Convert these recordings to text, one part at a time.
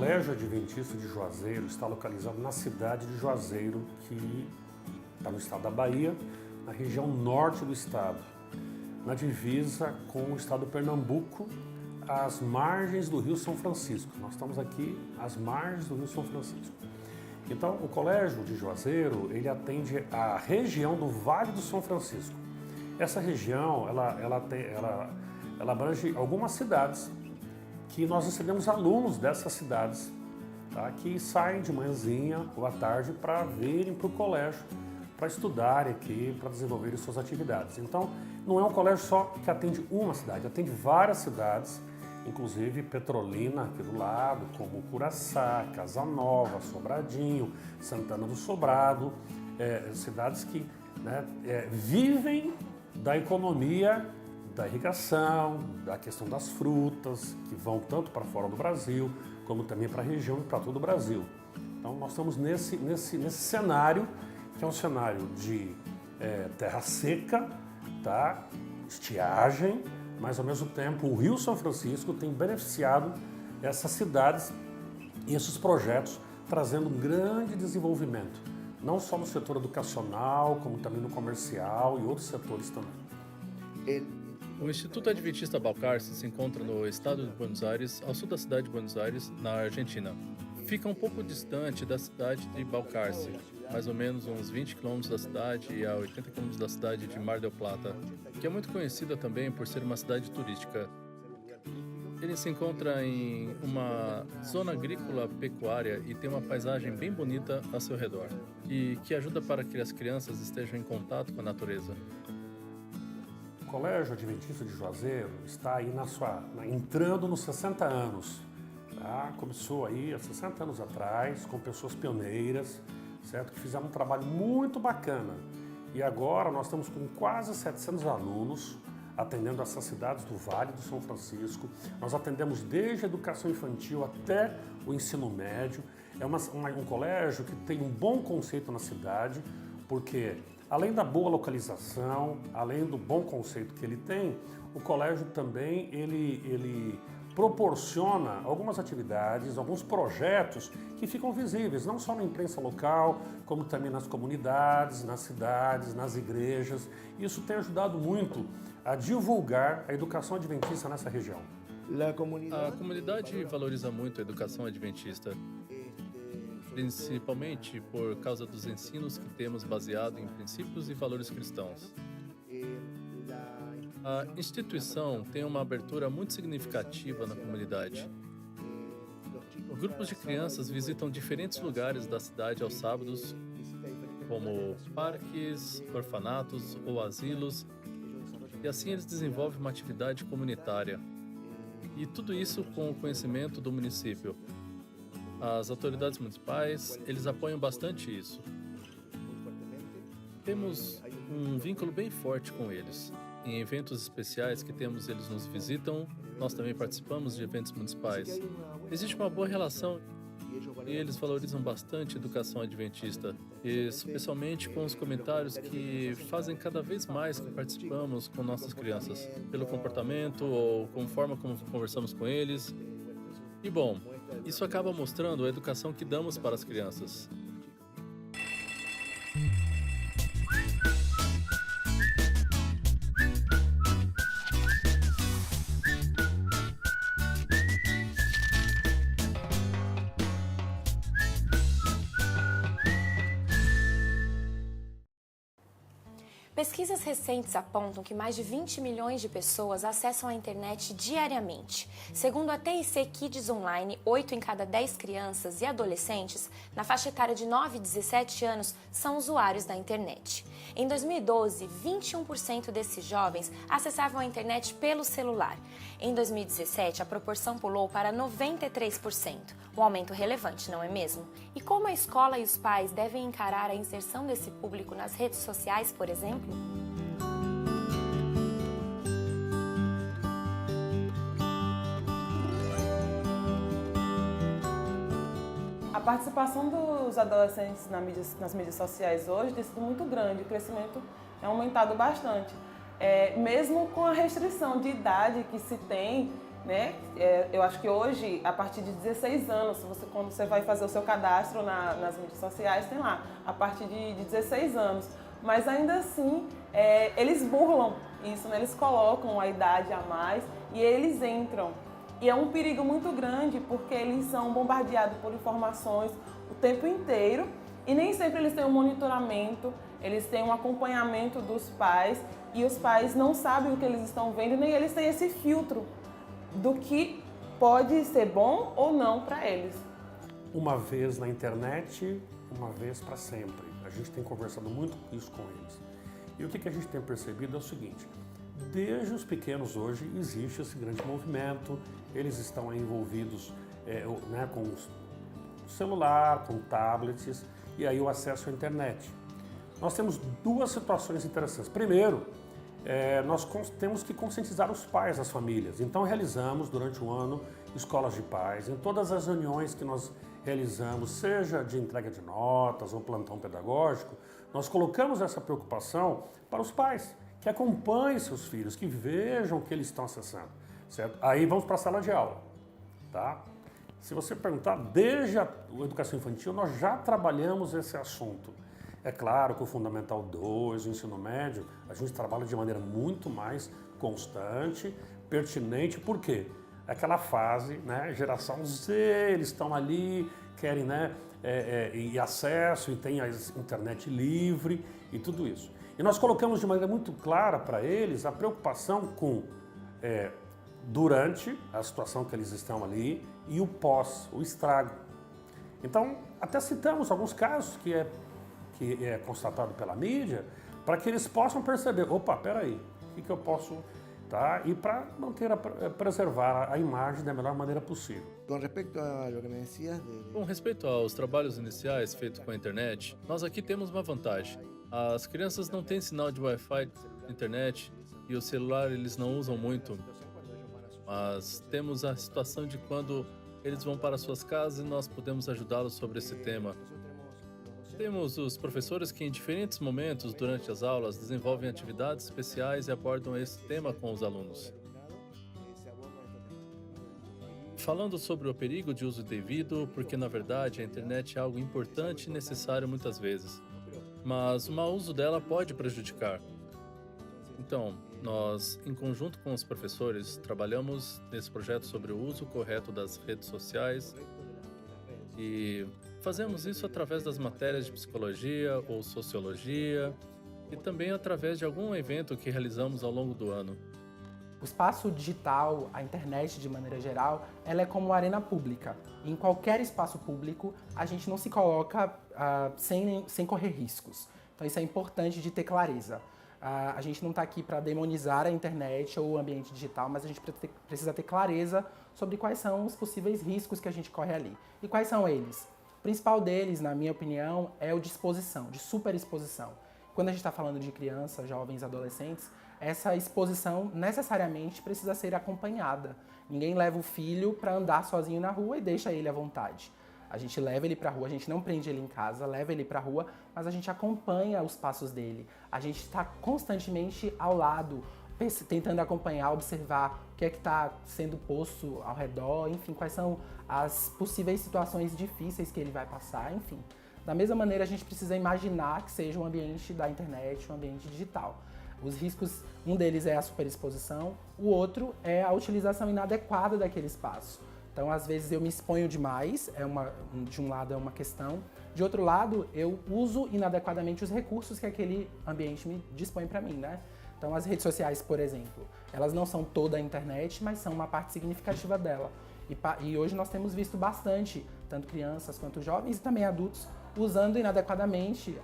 Colégio Adventista de Juazeiro está localizado na cidade de Juazeiro, que está no estado da Bahia, na região norte do estado, na divisa com o estado do Pernambuco, às margens do Rio São Francisco. Nós estamos aqui às margens do Rio São Francisco. Então, o Colégio de Juazeiro, ele atende a região do Vale do São Francisco. Essa região, ela abrange algumas cidades que nós recebemos alunos dessas cidades, tá, que saem de manhãzinha ou à tarde para virem para o colégio, para estudarem aqui, para desenvolverem suas atividades. Então, não é um colégio só que atende uma cidade, atende várias cidades, inclusive Petrolina aqui do lado, como Curaçá, Casa Nova, Sobradinho, Santana do Sobrado, cidades que, né, vivem da economia da irrigação, da questão das frutas, que vão tanto para fora do Brasil, como também para a região e para todo o Brasil. Então, nós estamos nesse cenário, que é um cenário de terra seca, tá? Estiagem, mas ao mesmo tempo o Rio São Francisco tem beneficiado essas cidades e esses projetos, trazendo um grande desenvolvimento, não só no setor educacional, como também no comercial e outros setores também. O Instituto Adventista Balcarce se encontra no estado de Buenos Aires, ao sul da cidade de Buenos Aires, na Argentina. Fica um pouco distante da cidade de Balcarce, mais ou menos uns 20 quilômetros da cidade e a 80 quilômetros da cidade de Mar del Plata, que é muito conhecida também por ser uma cidade turística. Ele se encontra em uma zona agrícola pecuária e tem uma paisagem bem bonita ao seu redor, e que ajuda para que as crianças estejam em contato com a natureza. O Colégio Adventista de Juazeiro está aí entrando nos 60 anos. Tá? Começou aí há 60 anos atrás, com pessoas pioneiras, certo? Que fizeram um trabalho muito bacana. E agora nós estamos com quase 700 alunos, atendendo essas cidades do Vale do São Francisco. Nós atendemos desde a educação infantil até o ensino médio. É um colégio que tem um bom conceito na cidade, porque além da boa localização, além do bom conceito que ele tem, o colégio também ele proporciona algumas atividades, alguns projetos que ficam visíveis, não só na imprensa local, como também nas comunidades, nas cidades, nas igrejas. Isso tem ajudado muito a divulgar a educação adventista nessa região. A comunidade valoriza muito a educação adventista, principalmente por causa dos ensinos que temos baseado em princípios e valores cristãos. A instituição tem uma abertura muito significativa na comunidade. Grupos de crianças visitam diferentes lugares da cidade aos sábados, como parques, orfanatos ou asilos, e assim eles desenvolvem uma atividade comunitária. E tudo isso com o conhecimento do município. As autoridades municipais, eles apoiam bastante isso. Temos um vínculo bem forte com eles. Em eventos especiais que temos, eles nos visitam, nós também participamos de eventos municipais. Existe uma boa relação e eles valorizam bastante a educação adventista, especialmente com os comentários que fazem cada vez mais que participamos com nossas crianças, pelo comportamento ou com a forma como conversamos com eles. E bom, isso acaba mostrando a educação que damos para as crianças. Pesquisas recentes apontam que mais de 20 milhões de pessoas acessam a internet diariamente. Segundo a TIC Kids Online, 8 em cada 10 crianças e adolescentes na faixa etária de 9 e 17 anos são usuários da internet. Em 2012, 21% desses jovens acessavam a internet pelo celular. Em 2017, a proporção pulou para 93%, um aumento relevante, não é mesmo? E como a escola e os pais devem encarar a inserção desse público nas redes sociais, por exemplo? A participação dos adolescentes nas mídias sociais hoje tem sido muito grande, o crescimento é aumentado bastante. Mesmo com a restrição de idade que se tem, né? Eu acho que hoje, a partir de 16 anos, quando você vai fazer o seu cadastro nas mídias sociais, tem lá, a partir de 16 anos. Mas ainda assim, eles burlam isso, né? Eles colocam a idade a mais e eles entram. E é um perigo muito grande porque eles são bombardeados por informações o tempo inteiro e nem sempre eles têm um monitoramento, eles têm um acompanhamento dos pais e os pais não sabem o que eles estão vendo, nem eles têm esse filtro do que pode ser bom ou não para eles. Uma vez na internet, uma vez para sempre. A gente tem conversado muito isso com eles. E o que a gente tem percebido é o seguinte, desde os pequenos hoje existe esse grande movimento, eles estão aí envolvidos né, com celular, com tablets e aí o acesso à internet. Nós temos duas situações interessantes. Primeiro, nós temos que conscientizar os pais das famílias. Então realizamos durante o ano escolas de pais, em todas as reuniões que nós realizamos, seja de entrega de notas ou plantão pedagógico, nós colocamos essa preocupação para os pais, que acompanhem seus filhos, que vejam o que eles estão acessando, certo? Aí vamos para a sala de aula, tá? Se você perguntar, desde a educação infantil, nós já trabalhamos esse assunto. É claro que o Fundamental 2, o ensino médio, a gente trabalha de maneira muito mais constante, pertinente, por quê? Aquela fase, né, geração Z, eles estão ali, querem, né, e acesso, e tem a internet livre e tudo isso. E nós colocamos de maneira muito clara para eles a preocupação com durante a situação que eles estão ali e o pós, o estrago. Então, até citamos alguns casos que é constatado pela mídia, para que eles possam perceber, opa, peraí, o que eu posso... Tá? E para preservar a imagem da melhor maneira possível. Com respeito aos trabalhos iniciais feitos com a internet, nós aqui temos uma vantagem. As crianças não têm sinal de Wi-Fi na internet e o celular eles não usam muito. Mas temos a situação de quando eles vão para suas casas e nós podemos ajudá-los sobre esse tema. Temos os professores que em diferentes momentos durante as aulas desenvolvem atividades especiais e abordam esse tema com os alunos. Falando sobre o perigo de uso indevido, porque na verdade a internet é algo importante e necessário muitas vezes, mas o mau uso dela pode prejudicar. Então, nós, em conjunto com os professores, trabalhamos nesse projeto sobre o uso correto das redes sociais e fazemos isso através das matérias de psicologia ou sociologia e também através de algum evento que realizamos ao longo do ano. O espaço digital, a internet de maneira geral, ela é como uma arena pública. Em qualquer espaço público, a gente não se coloca sem correr riscos. Então isso é importante de ter clareza. A gente não está aqui para demonizar a internet ou o ambiente digital, mas a gente precisa ter clareza sobre quais são os possíveis riscos que a gente corre ali. E quais são eles? O principal deles, na minha opinião, é o de exposição, de superexposição. Quando a gente está falando de crianças, jovens, adolescentes, essa exposição necessariamente precisa ser acompanhada. Ninguém leva o filho para andar sozinho na rua e deixa ele à vontade. A gente leva ele para a rua, a gente não prende ele em casa, leva ele para a rua, mas a gente acompanha os passos dele. A gente está constantemente ao lado, tentando acompanhar, observar o que é que está sendo posto ao redor, enfim, quais são as possíveis situações difíceis que ele vai passar, enfim. Da mesma maneira, a gente precisa imaginar que seja um ambiente da internet, um ambiente digital. Os riscos, um deles é a superexposição, o outro é a utilização inadequada daquele espaço. Então, às vezes, eu me exponho demais, de um lado é uma questão, de outro lado, eu uso inadequadamente os recursos que aquele ambiente me dispõe para mim, né? Então, as redes sociais, por exemplo, elas não são toda a internet, mas são uma parte significativa dela. E hoje nós temos visto bastante, tanto crianças quanto jovens e também adultos, usando inadequadamente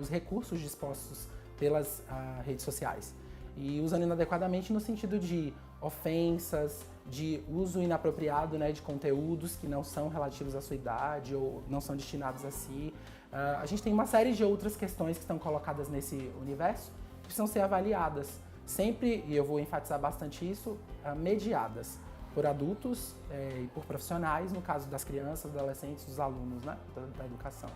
os recursos dispostos pelas redes sociais. E usando inadequadamente no sentido de ofensas, de uso inapropriado, né, de conteúdos que não são relativos à sua idade ou não são destinados a si. A gente tem uma série de outras questões que estão colocadas nesse universo que precisam ser avaliadas. Sempre, e eu vou enfatizar bastante isso, mediadas por adultos e por profissionais, no caso das crianças, dos adolescentes, dos alunos, né, da educação.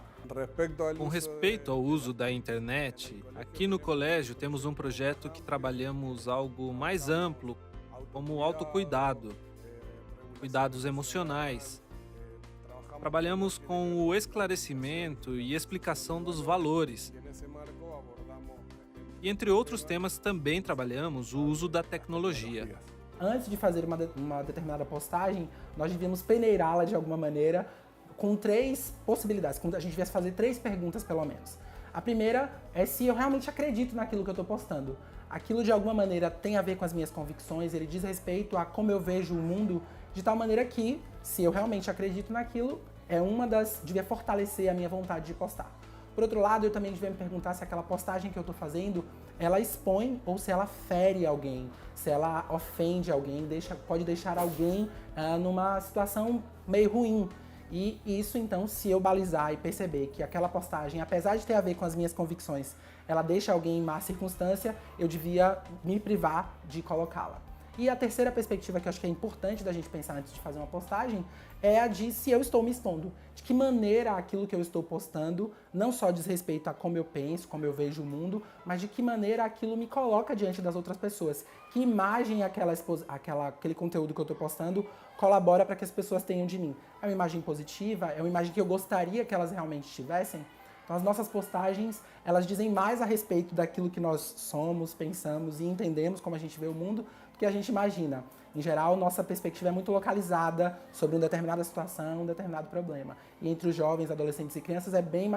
Com respeito ao uso da internet, aqui no colégio temos um projeto que trabalhamos algo mais amplo como autocuidado, cuidados emocionais. Trabalhamos com o esclarecimento e explicação dos valores. E entre outros temas também trabalhamos o uso da tecnologia. Antes de fazer uma determinada postagem, nós devíamos peneirá-la de alguma maneira com 3 possibilidades. A gente devia fazer 3 perguntas, pelo menos. A primeira é se eu realmente acredito naquilo que eu estou postando. Aquilo, de alguma maneira, tem a ver com as minhas convicções, ele diz respeito a como eu vejo o mundo, de tal maneira que, se eu realmente acredito naquilo, devia fortalecer a minha vontade de postar. Por outro lado, eu também devia me perguntar se aquela postagem que eu estou fazendo, ela expõe ou se ela fere alguém, se ela ofende alguém, pode deixar alguém numa situação meio ruim. E isso, então, se eu balizar e perceber que aquela postagem, apesar de ter a ver com as minhas convicções, ela deixa alguém em má circunstância, eu devia me privar de colocá-la. E a terceira perspectiva que eu acho que é importante da gente pensar antes de fazer uma postagem é a de se eu estou me expondo. De que maneira aquilo que eu estou postando não só diz respeito a como eu penso, como eu vejo o mundo, mas de que maneira aquilo me coloca diante das outras pessoas. Que imagem aquele conteúdo que eu estou postando colabora para que as pessoas tenham de mim. É uma imagem positiva? É uma imagem que eu gostaria que elas realmente tivessem? Então as nossas postagens, elas dizem mais a respeito daquilo que nós somos, pensamos e entendemos como a gente vê o mundo, do que a gente imagina. Em geral, nossa perspectiva é muito localizada sobre uma determinada situação, um determinado problema. E entre os jovens, adolescentes e crianças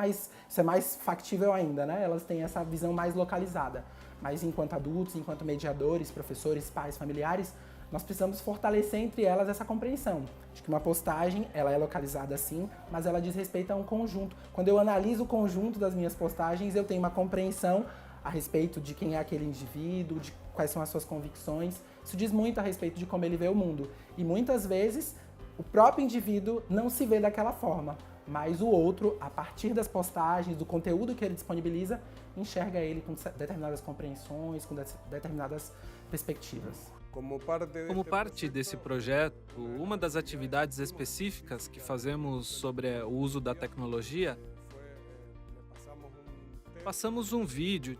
isso é mais factível ainda, né? Elas têm essa visão mais localizada. Mas enquanto adultos, enquanto mediadores, professores, pais, familiares, nós precisamos fortalecer entre elas essa compreensão de que uma postagem, ela é localizada sim, mas ela diz respeito a um conjunto. Quando eu analiso o conjunto das minhas postagens, eu tenho uma compreensão a respeito de quem é aquele indivíduo, de quais são as suas convicções. Isso diz muito a respeito de como ele vê o mundo. E muitas vezes, o próprio indivíduo não se vê daquela forma, mas o outro, a partir das postagens, do conteúdo que ele disponibiliza, enxerga ele com determinadas compreensões, com determinadas perspectivas. Como parte desse projeto, uma das atividades específicas que fazemos sobre o uso da tecnologia, passamos um vídeo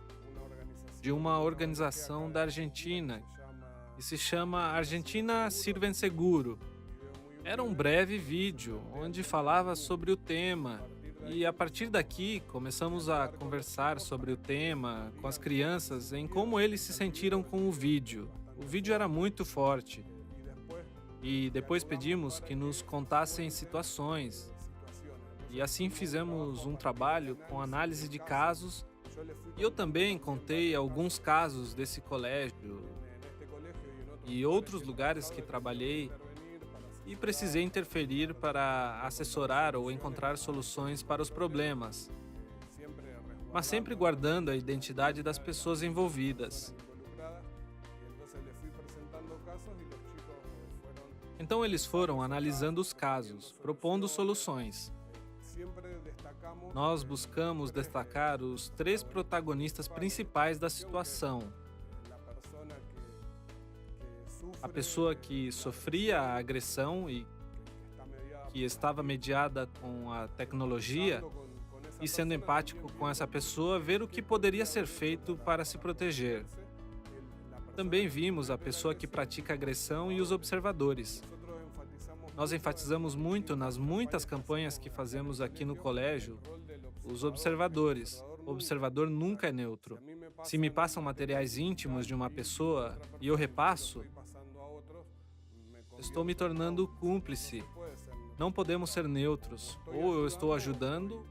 de uma organização da Argentina que se chama Argentina Sirven Seguro. Era um breve vídeo onde falava sobre o tema e a partir daqui começamos a conversar sobre o tema com as crianças em como eles se sentiram com o vídeo. O vídeo era muito forte e depois pedimos que nos contassem situações e assim fizemos um trabalho com análise de casos e eu também contei alguns casos desse colégio e outros lugares que trabalhei e precisei interferir para assessorar ou encontrar soluções para os problemas, mas sempre guardando a identidade das pessoas envolvidas. Então eles foram analisando os casos, propondo soluções. Nós buscamos destacar os 3 protagonistas principais da situação. A pessoa que sofria a agressão e que estava mediada com a tecnologia e sendo empático com essa pessoa, ver o que poderia ser feito para se proteger. Também vimos a pessoa que pratica agressão e os observadores. Nós enfatizamos muito nas muitas campanhas que fazemos aqui no colégio, os observadores. O observador nunca é neutro. Se me passam materiais íntimos de uma pessoa e eu repasso, estou me tornando cúmplice. Não podemos ser neutros. Ou eu estou ajudando,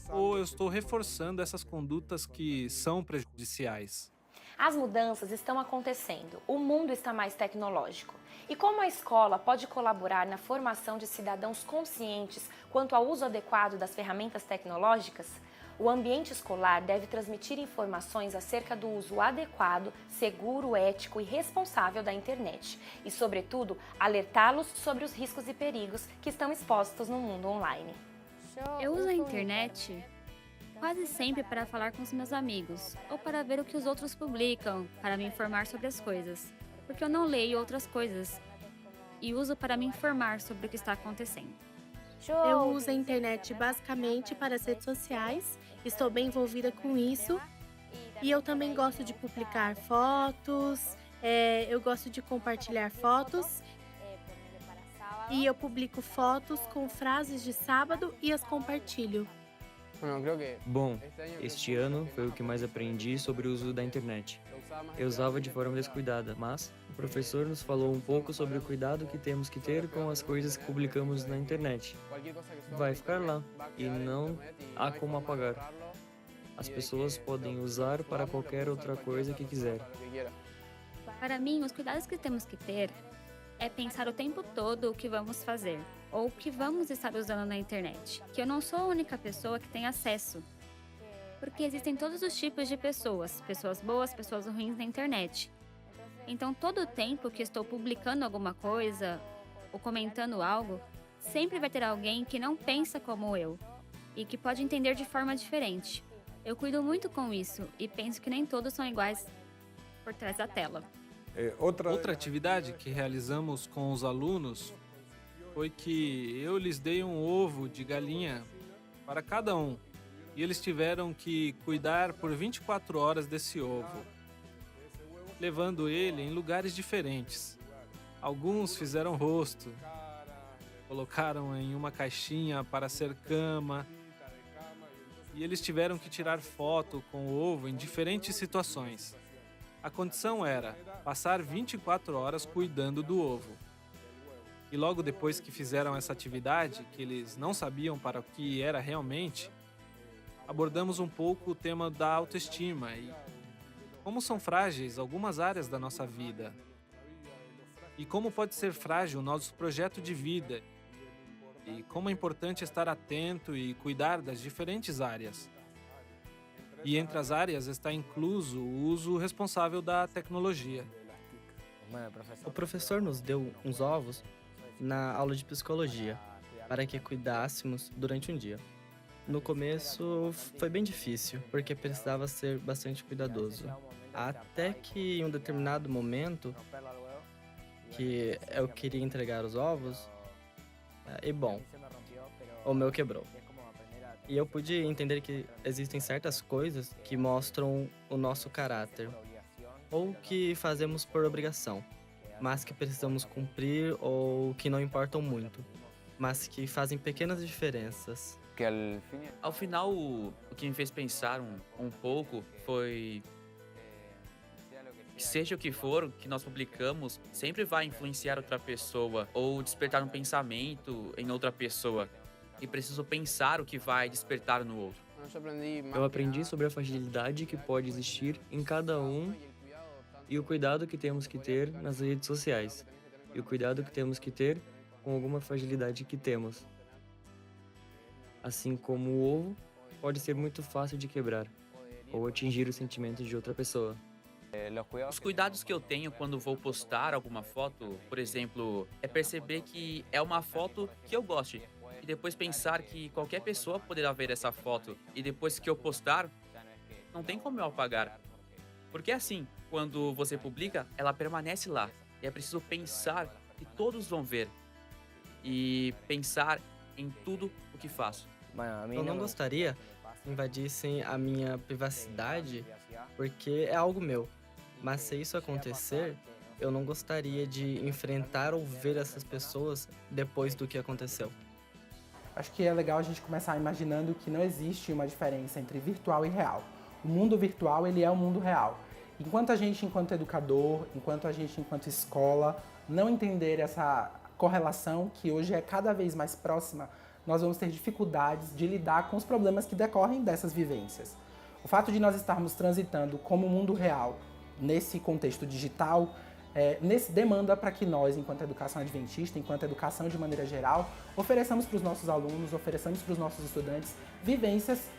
ou eu estou reforçando essas condutas que são prejudiciais. As mudanças estão acontecendo, o mundo está mais tecnológico. E como a escola pode colaborar na formação de cidadãos conscientes quanto ao uso adequado das ferramentas tecnológicas? O ambiente escolar deve transmitir informações acerca do uso adequado, seguro, ético e responsável da internet e, sobretudo, alertá-los sobre os riscos e perigos que estão expostos no mundo online. Eu uso a internet quase sempre para falar com os meus amigos ou para ver o que os outros publicam, para me informar sobre as coisas, porque eu não leio outras coisas e uso para me informar sobre o que está acontecendo. Eu uso a internet basicamente para as redes sociais, estou bem envolvida com isso e eu também gosto de publicar fotos Eu gosto de compartilhar fotos e eu publico fotos com frases de sábado e as compartilho. Bom, este ano foi o que mais aprendi sobre o uso da internet. Eu usava de forma descuidada, mas o professor nos falou um pouco sobre o cuidado que temos que ter com as coisas que publicamos na internet. Vai ficar lá e não há como apagar. As pessoas podem usar para qualquer outra coisa que quiser. Para mim, os cuidados que temos que ter é pensar o tempo todo o que vamos fazer ou o que vamos estar usando na internet. Que eu não sou a única pessoa que tem acesso. Porque existem todos os tipos de pessoas boas, pessoas ruins na internet. Então, todo o tempo que estou publicando alguma coisa ou comentando algo, sempre vai ter alguém que não pensa como eu e que pode entender de forma diferente. Eu cuido muito com isso e penso que nem todos são iguais por trás da tela. Outra atividade que realizamos com os alunos foi que eu lhes dei um ovo de galinha para cada um. E eles tiveram que cuidar por 24 horas desse ovo, levando ele em lugares diferentes. Alguns fizeram rosto, colocaram em uma caixinha para ser cama, e eles tiveram que tirar foto com o ovo em diferentes situações. A condição era passar 24 horas cuidando do ovo. E logo depois que fizeram essa atividade, que eles não sabiam para o que era realmente, abordamos um pouco o tema da autoestima e como são frágeis algumas áreas da nossa vida. E como pode ser frágil o nosso projeto de vida. E como é importante estar atento e cuidar das diferentes áreas. E entre as áreas está incluso o uso responsável da tecnologia. O professor nos deu uns ovos na aula de psicologia para que cuidássemos durante um dia. No começo foi bem difícil, porque precisava ser bastante cuidadoso. Até que em um determinado momento, que eu queria entregar os ovos, e bom, o meu quebrou. E eu pude entender que existem certas coisas que mostram o nosso caráter, ou que fazemos por obrigação, mas que precisamos cumprir ou que não importam muito, mas que fazem pequenas diferenças. Ao final, o que me fez pensar um pouco foi que seja o que for que nós publicamos, sempre vai influenciar outra pessoa ou despertar um pensamento em outra pessoa. E preciso pensar o que vai despertar no outro. Eu aprendi sobre a fragilidade que pode existir em cada um e o cuidado que temos que ter nas redes sociais. E o cuidado que temos que ter com alguma fragilidade que temos. Assim como o ovo pode ser muito fácil de quebrar ou atingir os sentimentos de outra pessoa. Os cuidados que eu tenho quando vou postar alguma foto, por exemplo, é perceber que é uma foto que eu goste. E depois pensar que qualquer pessoa poderá ver essa foto. E depois que eu postar, não tem como eu apagar. Porque assim, quando você publica, ela permanece lá. E é preciso pensar que todos vão ver. E pensar em tudo o que faço. Eu não gostaria que invadissem a minha privacidade, porque é algo meu. Mas se isso acontecer, eu não gostaria de enfrentar ou ver essas pessoas depois do que aconteceu. Acho que é legal a gente começar imaginando que não existe uma diferença entre virtual e real. O mundo virtual, ele é o mundo real. Enquanto a gente, enquanto educador, enquanto a gente, enquanto escola, não entender essa correlação, que hoje é cada vez mais próxima, nós vamos ter dificuldades de lidar com os problemas que decorrem dessas vivências. O fato de nós estarmos transitando como mundo real nesse contexto digital demanda para que nós, enquanto educação adventista, enquanto educação de maneira geral, ofereçamos para os nossos alunos, ofereçamos para os nossos estudantes vivências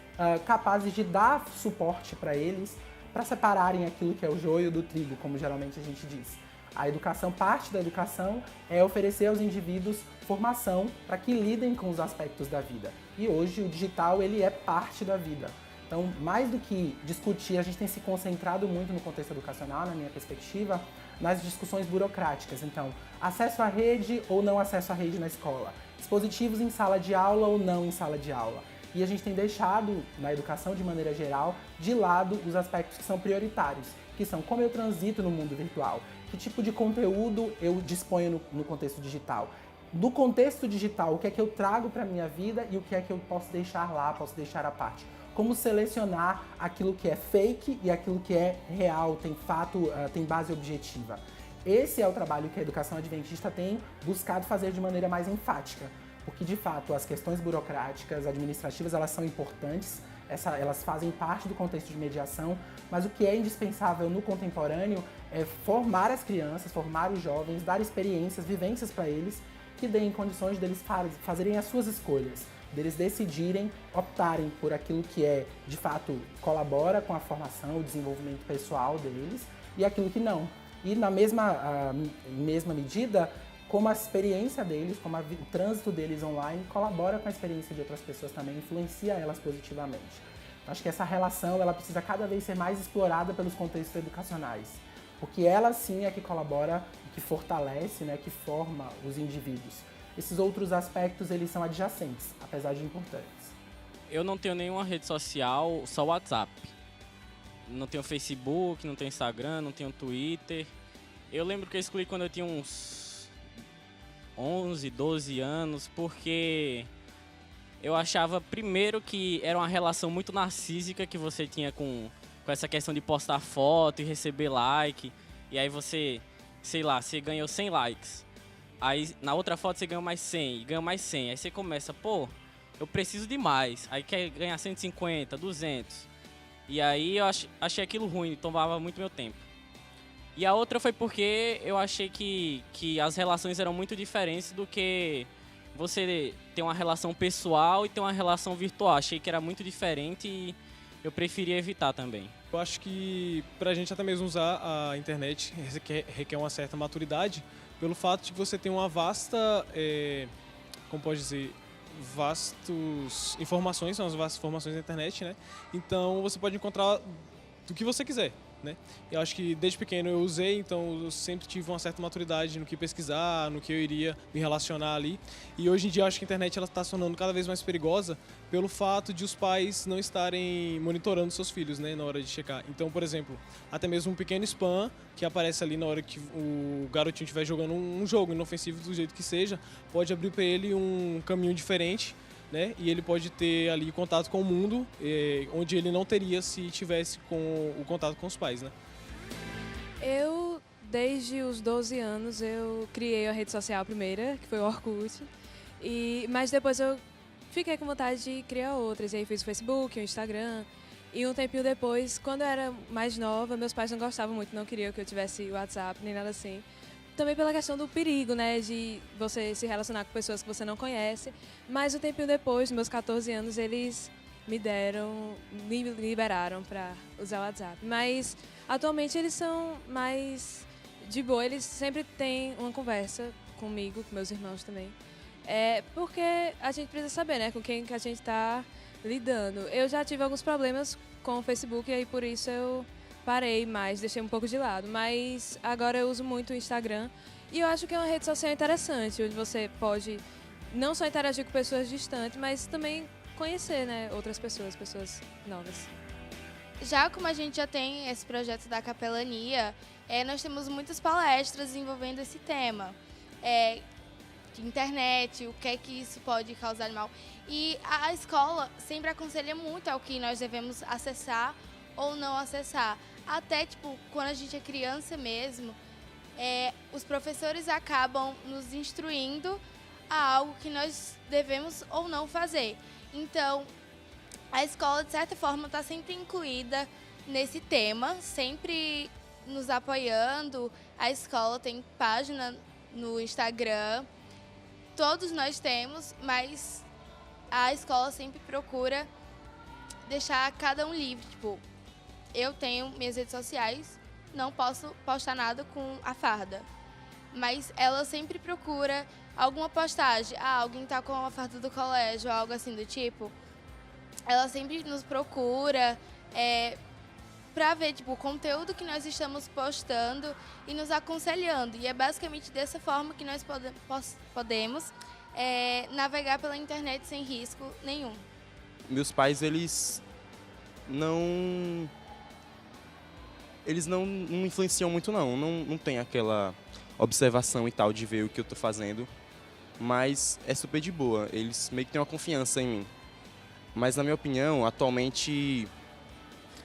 capazes de dar suporte para eles, para separarem aquilo que é o joio do trigo, como geralmente a gente diz. A educação, parte da educação é oferecer aos indivíduos formação para que lidem com os aspectos da vida. E hoje o digital, ele é parte da vida. Então, mais do que discutir, a gente tem se concentrado muito no contexto educacional, na minha perspectiva, nas discussões burocráticas. Então, acesso à rede ou não acesso à rede na escola, dispositivos em sala de aula ou não em sala de aula. E a gente tem deixado, na educação de maneira geral, de lado os aspectos que são prioritários, que que são como eu transito no mundo virtual, que tipo de conteúdo eu disponho no contexto digital. Do contexto digital, o que é que eu trago para a minha vida e o que é que eu posso deixar lá, posso deixar à parte. Como selecionar aquilo que é fake e aquilo que é real, tem fato, tem base objetiva. Esse é o trabalho que a educação adventista tem buscado fazer de maneira mais enfática, porque de fato as questões burocráticas, administrativas, elas são importantes, elas fazem parte do contexto de mediação, mas o que é indispensável no contemporâneo é formar as crianças, formar os jovens, dar experiências, vivências para eles, que deem condições deles fazerem as suas escolhas, deles decidirem, optarem por aquilo que de fato, colabora com a formação, o desenvolvimento pessoal deles, e aquilo que não. E na mesma medida, como a experiência deles, como o trânsito deles online colabora com a experiência de outras pessoas também, influencia elas positivamente. Acho que essa relação ela precisa cada vez ser mais explorada pelos contextos educacionais, porque ela sim é que colabora, que fortalece, né, que forma os indivíduos. Esses outros aspectos, eles são adjacentes, apesar de importantes. Eu não tenho nenhuma rede social, só WhatsApp. Não tenho Facebook, não tenho Instagram, não tenho Twitter. Eu lembro que eu excluí quando eu tinha uns 11, 12 anos, porque eu achava, primeiro, que era uma relação muito narcísica que você tinha com essa questão de postar foto e receber like. E aí você, sei lá, você ganhou 100 likes. Aí na outra foto você ganhou mais 100 e ganhou mais 100. Aí você começa, pô, eu preciso de mais. Aí quer ganhar 150, 200. E aí eu achei aquilo ruim, tomava muito meu tempo. E a outra foi porque eu achei que as relações eram muito diferentes do que você ter uma relação pessoal e ter uma relação virtual. Achei que era muito diferente e eu preferia evitar também. Eu acho que pra gente até mesmo usar a internet requer uma certa maturidade, pelo fato de que você ter uma vasta, como pode dizer, vastas informações, são as vastas informações da internet, né? Então você pode encontrar do que você quiser, né? Eu acho que desde pequeno eu usei, então eu sempre tive uma certa maturidade no que pesquisar, no que eu iria me relacionar ali. E hoje em dia eu acho que a internet está se tornando cada vez mais perigosa pelo fato de os pais não estarem monitorando seus filhos, né, na hora de checar. Então, por exemplo, até mesmo um pequeno spam que aparece ali na hora que o garotinho estiver jogando um jogo inofensivo do jeito que seja, pode abrir para ele um caminho diferente, né? E ele pode ter ali contato com o mundo, onde ele não teria se tivesse com o contato com os pais, né? Eu, desde os 12 anos, eu criei a rede social primeira, que foi o Orkut, mas depois eu fiquei com vontade de criar outras, e aí fiz o Facebook, o Instagram, e um tempinho depois, quando eu era mais nova, meus pais não gostavam muito, não queriam que eu tivesse WhatsApp, nem nada assim. Também pela questão do perigo, né, de você se relacionar com pessoas que você não conhece. Mas um tempinho depois, nos meus 14 anos, eles me liberaram para usar o WhatsApp. Mas atualmente eles são mais de boa, eles sempre têm uma conversa comigo, com meus irmãos também. Porque a gente precisa saber, né, com quem que a gente está lidando. Eu já tive alguns problemas com o Facebook e aí por isso eu parei mais, deixei um pouco de lado, mas agora eu uso muito o Instagram e eu acho que é uma rede social interessante, onde você pode não só interagir com pessoas distantes, mas também conhecer, né, outras pessoas novas. Já como a gente já tem esse projeto da capelania, nós temos muitas palestras envolvendo esse tema. De internet, o que é que isso pode causar de mal. E a escola sempre aconselha muito ao que nós devemos acessar ou não acessar. Até, quando a gente é criança mesmo, os professores acabam nos instruindo a algo que nós devemos ou não fazer. Então, a escola, de certa forma, está sempre incluída nesse tema, sempre nos apoiando. A escola tem página no Instagram, todos nós temos, mas a escola sempre procura deixar cada um livre. Eu tenho minhas redes sociais, não posso postar nada com a farda. Mas ela sempre procura alguma postagem. Alguém tá com a farda do colégio, ou algo assim do tipo. Ela sempre nos procura pra ver, o conteúdo que nós estamos postando e nos aconselhando. E é basicamente dessa forma que nós podemos navegar pela internet sem risco nenhum. Meus pais, eles não eles não influenciam muito não tem aquela observação e tal de ver o que eu tô fazendo, mas é super de boa, eles meio que têm uma confiança em mim. Mas na minha opinião, atualmente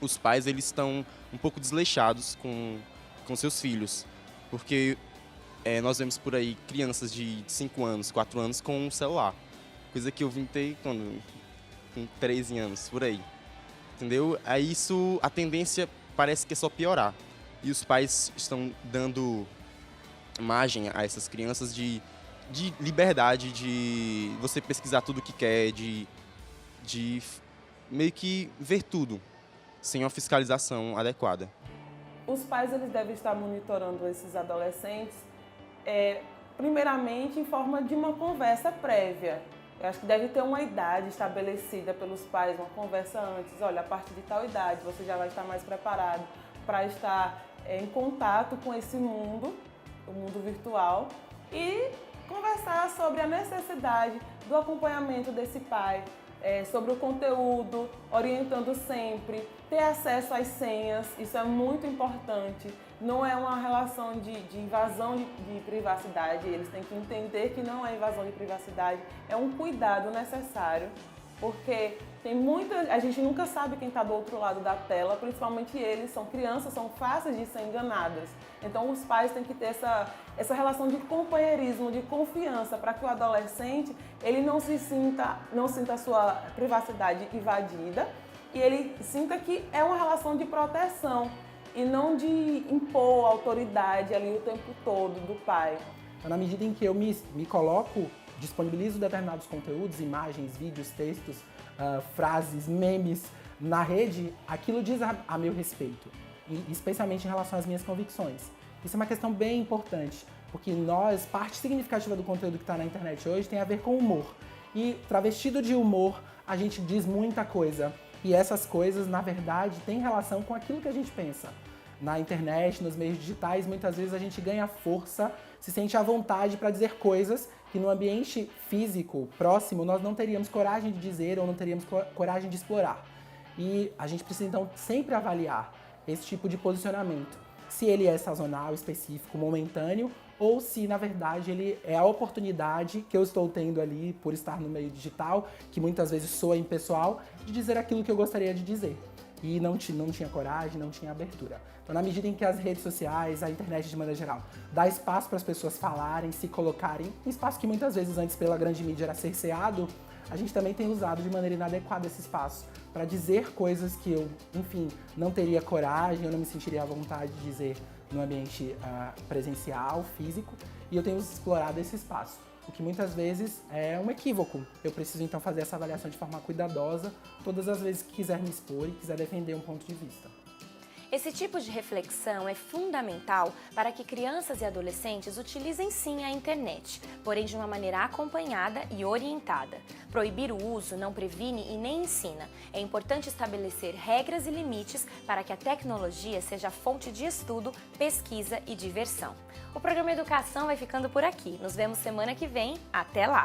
os pais eles estão um pouco desleixados com seus filhos, porque nós vemos por aí crianças de 5 anos, 4 anos com um celular, coisa que eu vim ter com 13 anos, por aí, entendeu? Aí a tendência parece que é só piorar, e os pais estão dando margem a essas crianças de liberdade, de você pesquisar tudo o que quer, de meio que ver tudo, sem uma fiscalização adequada. Os pais eles devem estar monitorando esses adolescentes, primeiramente em forma de uma conversa prévia. Eu acho que deve ter uma idade estabelecida pelos pais, uma conversa antes. Olha, a partir de tal idade você já vai estar mais preparado para estar em contato com esse mundo, o mundo virtual, e conversar sobre a necessidade do acompanhamento desse pai, sobre o conteúdo, orientando sempre, ter acesso às senhas, isso é muito importante. Não é uma relação de invasão de privacidade, eles têm que entender que não é invasão de privacidade, é um cuidado necessário, porque a gente nunca sabe quem está do outro lado da tela, principalmente eles, são crianças, são fáceis de ser enganadas. Então os pais têm que ter essa relação de companheirismo, de confiança, para que o adolescente ele não sinta a sua privacidade invadida e ele sinta que é uma relação de proteção e não de impor autoridade ali o tempo todo do pai. Na medida em que eu me coloco, disponibilizo determinados conteúdos, imagens, vídeos, textos, frases, memes na rede, aquilo diz a meu respeito, e especialmente em relação às minhas convicções. Isso é uma questão bem importante, porque parte significativa do conteúdo que está na internet hoje tem a ver com humor. E travestido de humor, a gente diz muita coisa. E essas coisas, na verdade, têm relação com aquilo que a gente pensa. Na internet, nos meios digitais, muitas vezes a gente ganha força, se sente à vontade para dizer coisas que no ambiente físico próximo nós não teríamos coragem de dizer ou não teríamos coragem de explorar. E a gente precisa então sempre avaliar esse tipo de posicionamento, se ele é sazonal, específico, momentâneo, ou se na verdade ele é a oportunidade que eu estou tendo ali por estar no meio digital, que muitas vezes soa impessoal, de dizer aquilo que eu gostaria de dizer. E não tinha coragem, não tinha abertura. Então, na medida em que as redes sociais, a internet de maneira geral, dá espaço para as pessoas falarem, se colocarem, um espaço que muitas vezes antes pela grande mídia era cerceado, a gente também tem usado de maneira inadequada esse espaço para dizer coisas que eu, enfim, não teria coragem, eu não me sentiria à vontade de dizer no ambiente presencial, físico, e eu tenho explorado esse espaço, o que muitas vezes é um equívoco. Eu preciso então fazer essa avaliação de forma cuidadosa todas as vezes que quiser me expor e quiser defender um ponto de vista. Esse tipo de reflexão é fundamental para que crianças e adolescentes utilizem sim a internet, porém de uma maneira acompanhada e orientada. Proibir o uso não previne e nem ensina. É importante estabelecer regras e limites para que a tecnologia seja fonte de estudo, pesquisa e diversão. O programa Educação vai ficando por aqui. Nos vemos semana que vem. Até lá!